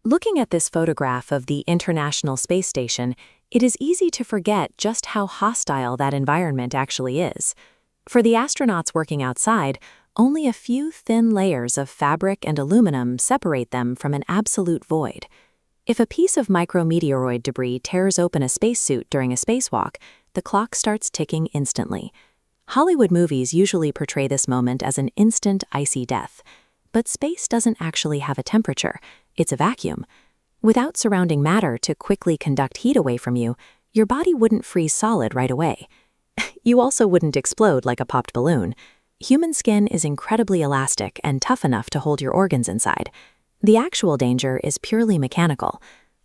Looking at this photograph of the International Space Station, it is easy to forget just how hostile that environment actually is. For the astronauts working outside, only a few thin layers of fabric and aluminum separate them from an absolute void. If a piece of micrometeoroid debris tears open a spacesuit during a spacewalk, the clock starts ticking instantly. Hollywood movies usually portray this moment as an instant, icy death. But space doesn't actually have a temperature, it's a vacuum. Without surrounding matter to quickly conduct heat away from you, your body wouldn't freeze solid right away. You also wouldn't explode like a popped balloon. Human skin is incredibly elastic and tough enough to hold your organs inside. The actual danger is purely mechanical.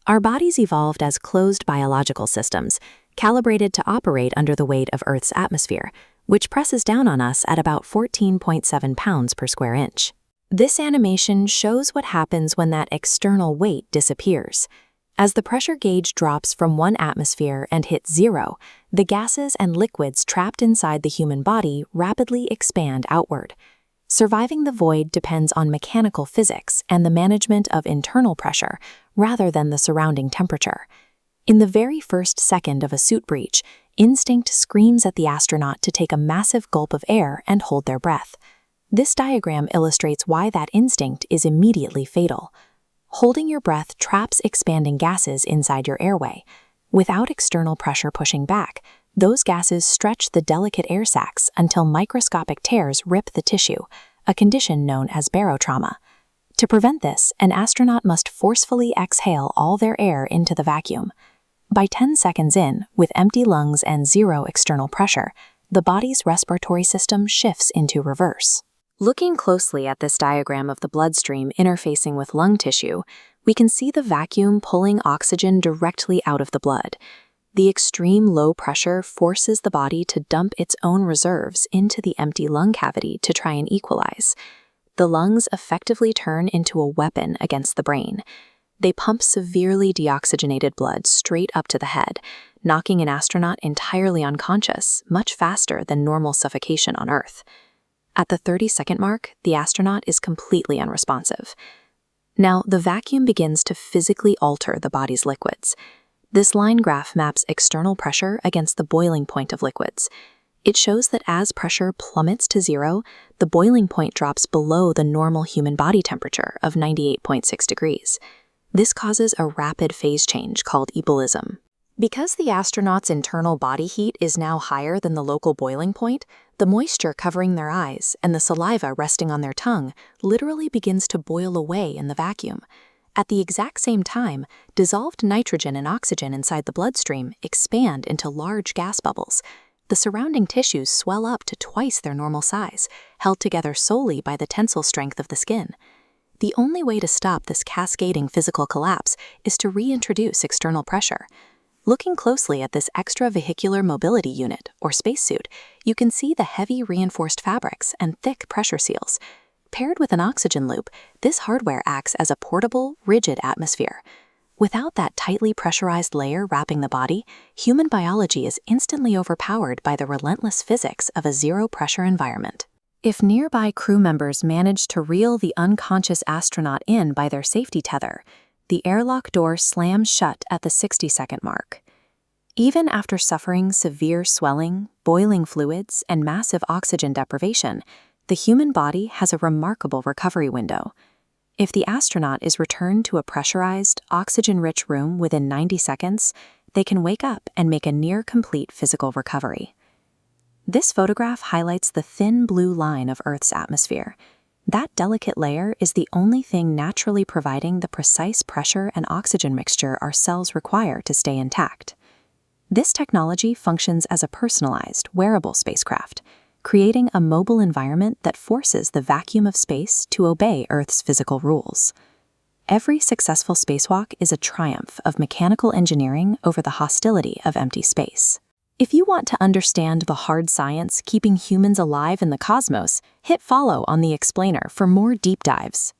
Our bodies evolved as closed biological systems, calibrated to operate under the weight of Earth's atmosphere, which presses down on us at about 14.7 pounds per square inch. This animation shows what happens when that external weight disappears. As the pressure gauge drops from 1 atmosphere and hits 0, the gases and liquids trapped inside the human body rapidly expand outward. Surviving the void depends on mechanical physics and the management of internal pressure, rather than the surrounding temperature. In the very first second of a suit breach, instinct screams at the astronaut to take a massive gulp of air and hold their breath. This diagram illustrates why that instinct is immediately fatal. Holding your breath traps expanding gases inside your airway. Without external pressure pushing back, those gases stretch the delicate air sacs until microscopic tears rip the tissue, a condition known as barotrauma. To prevent this, an astronaut must forcefully exhale all their air into the vacuum. By 10 seconds in, with empty lungs and 0 external pressure, the body's respiratory system shifts into reverse. Looking closely at this diagram of the bloodstream interfacing with lung tissue, we can see the vacuum pulling oxygen directly out of the blood. The extreme low pressure forces the body to dump its own reserves into the empty lung cavity to try and equalize. The lungs effectively turn into a weapon against the brain. They pump severely deoxygenated blood straight up to the head, knocking an astronaut entirely unconscious, much faster than normal suffocation on Earth. At the 30-second mark, the astronaut is completely unresponsive. Now, the vacuum begins to physically alter the body's liquids. This line graph maps external pressure against the boiling point of liquids. It shows that as pressure plummets to 0, the boiling point drops below the normal human body temperature of 98.6 degrees. This causes a rapid phase change called ebulism. Because the astronaut's internal body heat is now higher than the local boiling point, the moisture covering their eyes and the saliva resting on their tongue literally begins to boil away in the vacuum. At the exact same time, dissolved nitrogen and oxygen inside the bloodstream expand into large gas bubbles. The surrounding tissues swell up to twice their normal size, held together solely by the tensile strength of the skin. The only way to stop this cascading physical collapse is to reintroduce external pressure. Looking closely at this extravehicular mobility unit, or spacesuit, you can see the heavy reinforced fabrics and thick pressure seals. Paired with an oxygen loop, this hardware acts as a portable, rigid atmosphere. Without that tightly pressurized layer wrapping the body, human biology is instantly overpowered by the relentless physics of a zero-pressure environment. If nearby crew members manage to reel the unconscious astronaut in by their safety tether, the airlock door slams shut at the 60-second mark. Even after suffering severe swelling, boiling fluids, and massive oxygen deprivation, the human body has a remarkable recovery window. If the astronaut is returned to a pressurized, oxygen-rich room within 90 seconds, they can wake up and make a near-complete physical recovery. This photograph highlights the thin blue line of Earth's atmosphere. That delicate layer is the only thing naturally providing the precise pressure and oxygen mixture our cells require to stay intact. This technology functions as a personalized, wearable spacecraft, creating a mobile environment that forces the vacuum of space to obey Earth's physical rules. Every successful spacewalk is a triumph of mechanical engineering over the hostility of empty space. If you want to understand the hard science keeping humans alive in the cosmos, hit follow on the explainer for more deep dives.